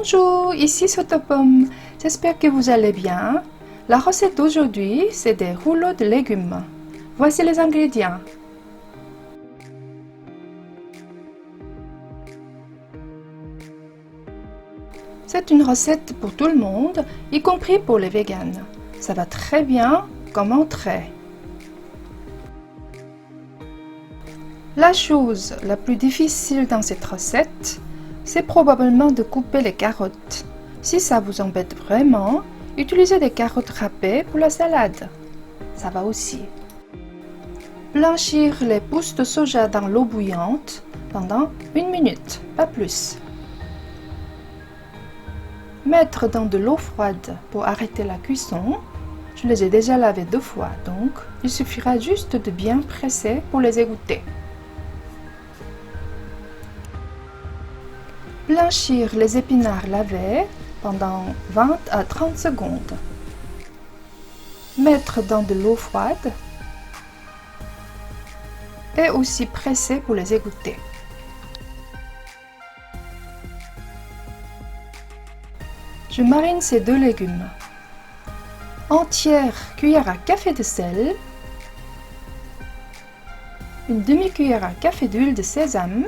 Bonjour, ici Sotopom. J'espère que vous allez bien. La recette d'aujourd'hui, c'est des rouleaux de légumes. Voici les ingrédients. C'est une recette pour tout le monde, y compris pour les véganes. Ça va très bien comme entrée. La chose la plus difficile dans cette recette, c'est probablement de couper les carottes. Si ça vous embête vraiment, utilisez des carottes râpées pour la salade. Ça va aussi. Blanchir les pousses de soja dans l'eau bouillante pendant 1 minute, pas plus. Mettre dans de l'eau froide pour arrêter la cuisson. Je les ai déjà lavés 2 fois, donc il suffira juste de bien presser pour les égoutter. Blanchir les épinards lavés pendant 20 à 30 secondes. Mettre dans de l'eau froide et aussi presser pour les égoutter. Je marine ces 2 légumes. Entière cuillère à café de sel, une demi-cuillère à café d'huile de sésame,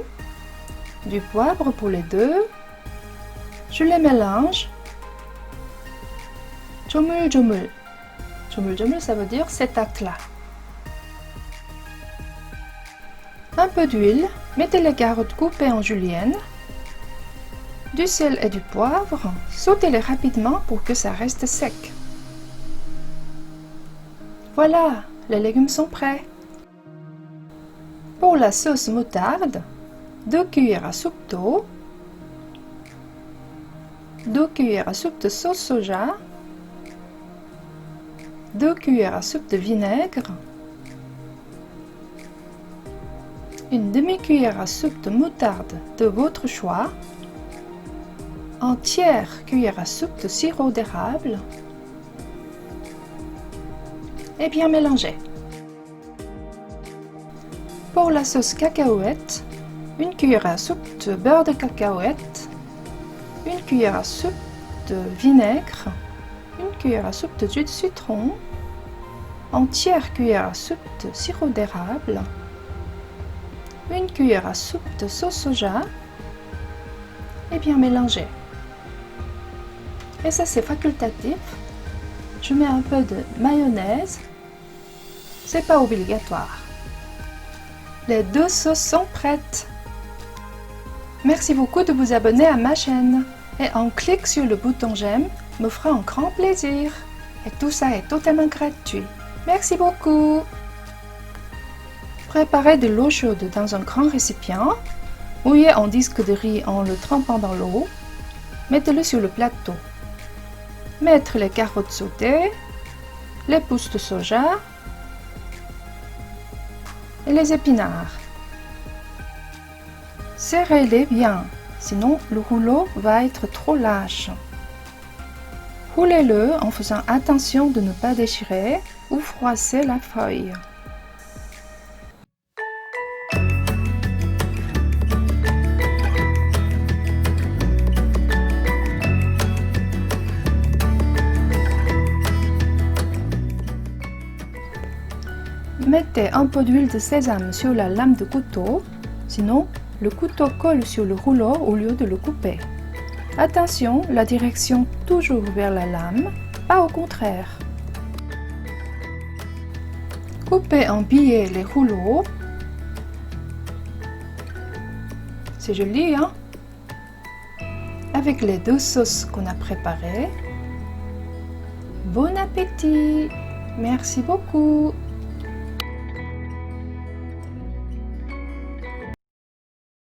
du poivre pour les 2. Je les mélange. 조물조물. 조물조물, ça veut dire cet acte-là. Un peu d'huile, mettez les carottes coupées en julienne, du sel et du poivre, sautez-les rapidement pour que ça reste sec. Voilà, les légumes sont prêts. Pour la sauce moutarde, 2 cuillères à soupe d'eau, 2 cuillères à soupe de sauce soja, 2 cuillères à soupe de vinaigre, une demi-cuillère à soupe de moutarde de votre choix, entière cuillère à soupe de sirop d'érable et bien mélanger. Pour la sauce cacahuète, 1 cuillère à soupe de beurre de cacahuète, 1 cuillère à soupe de vinaigre, 1 cuillère à soupe de jus de citron, entière cuillère à soupe de sirop d'érable, 1 cuillère à soupe de sauce soja et bien mélanger. Et ça c'est facultatif. Je mets un peu de mayonnaise. C'est pas obligatoire. Les 2 sauces sont prêtes. Merci beaucoup de vous abonner à ma chaîne et un clic sur le bouton j'aime me fera un grand plaisir. Et tout ça est totalement gratuit. Merci beaucoup. Préparez de l'eau chaude dans un grand récipient. Mouillez un disque de riz en le trempant dans l'eau. Mettez-le sur le plateau. Mettre les carottes sautées, les pousses de soja et les épinards. Serrez-les bien, sinon le rouleau va être trop lâche. Roulez-le en faisant attention de ne pas déchirer ou froisser la feuille. Mettez un peu d'huile de sésame sur la lame de couteau, sinon le couteau colle sur le rouleau au lieu de le couper. Attention, la direction toujours vers la lame, pas au contraire. Coupez en billets les rouleaux. C'est joli, hein? Avec les 2 sauces qu'on a préparées. Bon appétit! Merci beaucoup!